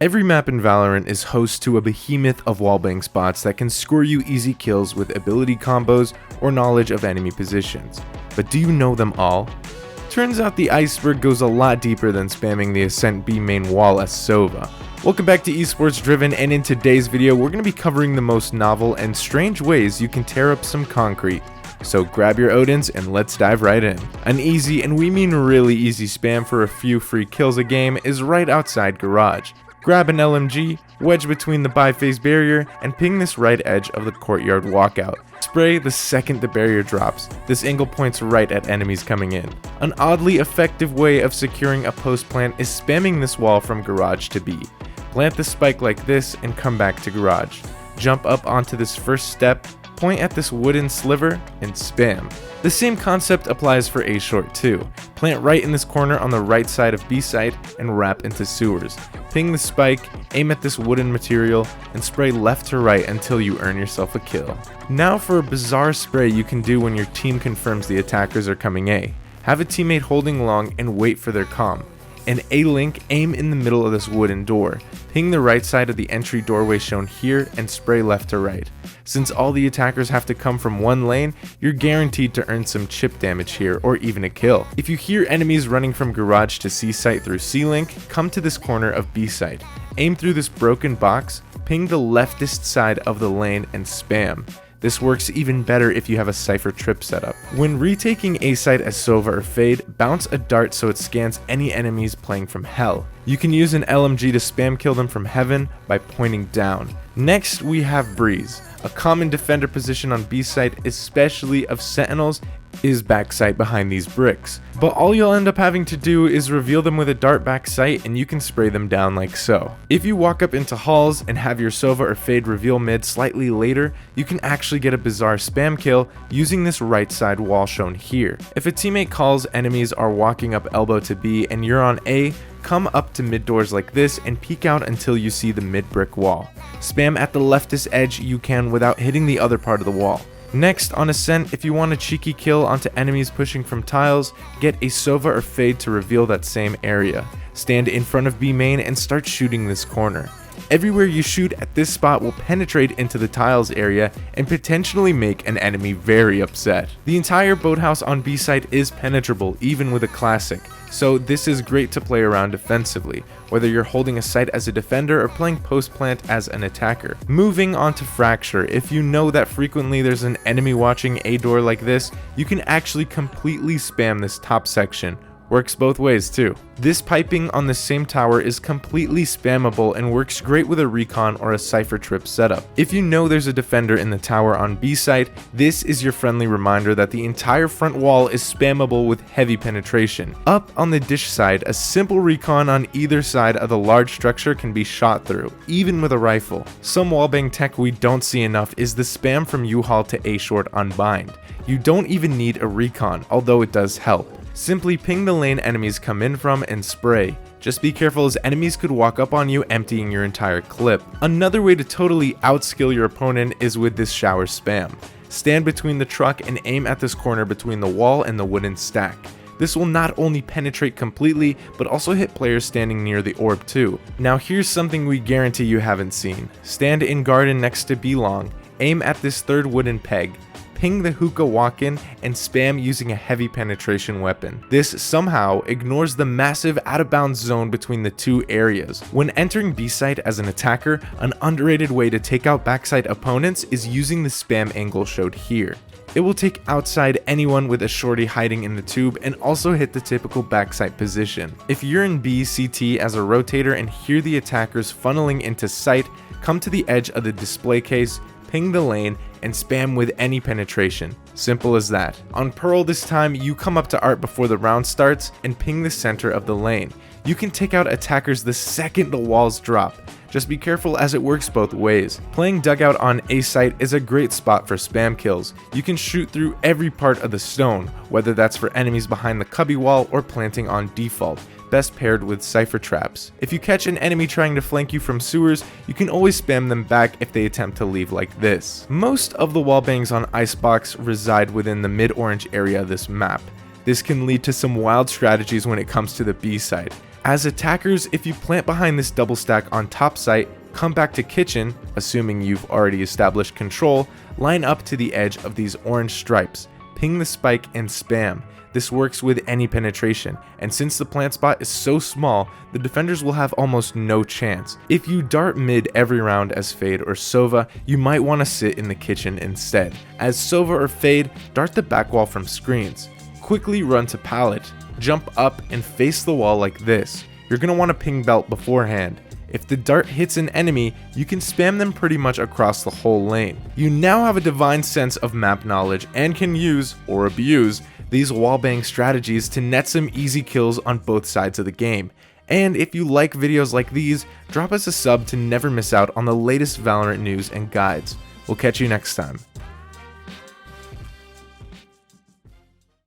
Every map in Valorant is host to a behemoth of wallbang spots that can score you easy kills with ability combos or knowledge of enemy positions. But do you know them all? Turns out the iceberg goes a lot deeper than spamming the Ascent B main wall as Sova. Welcome back to Esports Driven, and in today's video we're going to be covering the most novel and strange ways you can tear up some concrete. So grab your Odins and let's dive right in. An easy, and we mean really easy, spam for a few free kills a game is right outside Garage. Grab an LMG, wedge between the bi-phase barrier, and ping this right edge of the courtyard walkout. Spray the second the barrier drops. This angle points right at enemies coming in. An oddly effective way of securing a post plant is spamming this wall from Garage to B. Plant the spike like this and come back to Garage. Jump up onto this first step, point at this wooden sliver, and spam. The same concept applies for A short too. Plant right in this corner on the right side of B site and wrap into sewers. Ping the spike, aim at this wooden material, and spray left to right until you earn yourself a kill. Now for a bizarre spray you can do when your team confirms the attackers are coming A. Have a teammate holding long and wait for their comm. An A-link, aim in the middle of this wooden door. Ping the right side of the entry doorway shown here and spray left to right. Since all the attackers have to come from one lane, you're guaranteed to earn some chip damage here or even a kill. If you hear enemies running from Garage to C site through C-link, come to this corner of B site. Aim through this broken box, ping the leftist side of the lane and spam. This works even better if you have a Cypher trip setup. When retaking A site as Sova or Fade, bounce a dart so it scans any enemies playing from Hell. You can use an LMG to spam kill them from Heaven by pointing down. Next we have Breeze. A common defender position on B site, especially of Sentinels, is backside behind these bricks. But all you'll end up having to do is reveal them with a dart backside and you can spray them down like so. If you walk up into halls and have your Sova or Fade reveal mid slightly later, you can actually get a bizarre spam kill using this right side wall shown here. If a teammate calls enemies are walking up elbow to B and you're on A, come up to mid doors like this and peek out until you see the mid brick wall. Spam at the leftist edge you can without hitting the other part of the wall. Next, on Ascent, if you want a cheeky kill onto enemies pushing from tiles, get a Sova or Fade to reveal that same area. Stand in front of B main and start shooting this corner. Everywhere you shoot at this spot will penetrate into the tiles area and potentially make an enemy very upset. The entire boathouse on B side is penetrable even with a classic, so this is great to play around defensively, whether you're holding a site as a defender or playing post plant as an attacker. Moving on to Fracture, if you know that frequently there's an enemy watching a door like this, you can actually completely spam this top section. Works both ways too. This piping on the same tower is completely spammable and works great with a recon or a Cypher trip setup. If you know there's a defender in the tower on B site, this is your friendly reminder that the entire front wall is spammable with heavy penetration. Up on the dish side, a simple recon on either side of the large structure can be shot through, even with a rifle. Some wallbang tech we don't see enough is the spam from U-Haul to A short on bind. You don't even need a recon, although it does help. Simply ping the lane enemies come in from and spray. Just be careful as enemies could walk up on you, emptying your entire clip. Another way to totally outskill your opponent is with this shower spam. Stand between the truck and aim at this corner between the wall and the wooden stack. This will not only penetrate completely, but also hit players standing near the orb too. Now here's something we guarantee you haven't seen. Stand in garden next to B-long, aim at this third wooden peg. Ping the hookah walk-in and spam using a heavy penetration weapon. This somehow ignores the massive out-of-bounds zone between the two areas. When entering B-site as an attacker, an underrated way to take out backside opponents is using the spam angle showed here. It will take outside anyone with a shorty hiding in the tube and also hit the typical backside position. If you're in B CT as a rotator and hear the attackers funneling into sight, come to the edge of the display case, ping the lane, and spam with any penetration. Simple as that. On Pearl this time, you come up to Art before the round starts and ping the center of the lane. You can take out attackers the second the walls drop. Just be careful as it works both ways. Playing Dugout on A site is a great spot for spam kills. You can shoot through every part of the stone, whether that's for enemies behind the cubby wall or planting on default. Best paired with Cypher traps. If you catch an enemy trying to flank you from sewers, you can always spam them back if they attempt to leave like this. Most of the wallbangs on Icebox reside within the mid-orange area of this map. This can lead to some wild strategies when it comes to the B side. As attackers, if you plant behind this double stack on top site, come back to kitchen, assuming you've already established control, line up to the edge of these orange stripes, ping the spike and spam. This works with any penetration, and since the plant spot is so small, the defenders will have almost no chance. If you dart mid every round as Fade or Sova, you might want to sit in the kitchen instead. As Sova or Fade, dart the back wall from screens. Quickly run to pallet, jump up and face the wall like this. You're going to want to ping belt beforehand. If the dart hits an enemy, you can spam them pretty much across the whole lane. You now have a divine sense of map knowledge and can use, or abuse, these wallbang strategies to net some easy kills on both sides of the game. And if you like videos like these, drop us a sub to never miss out on the latest Valorant news and guides. We'll catch you next time.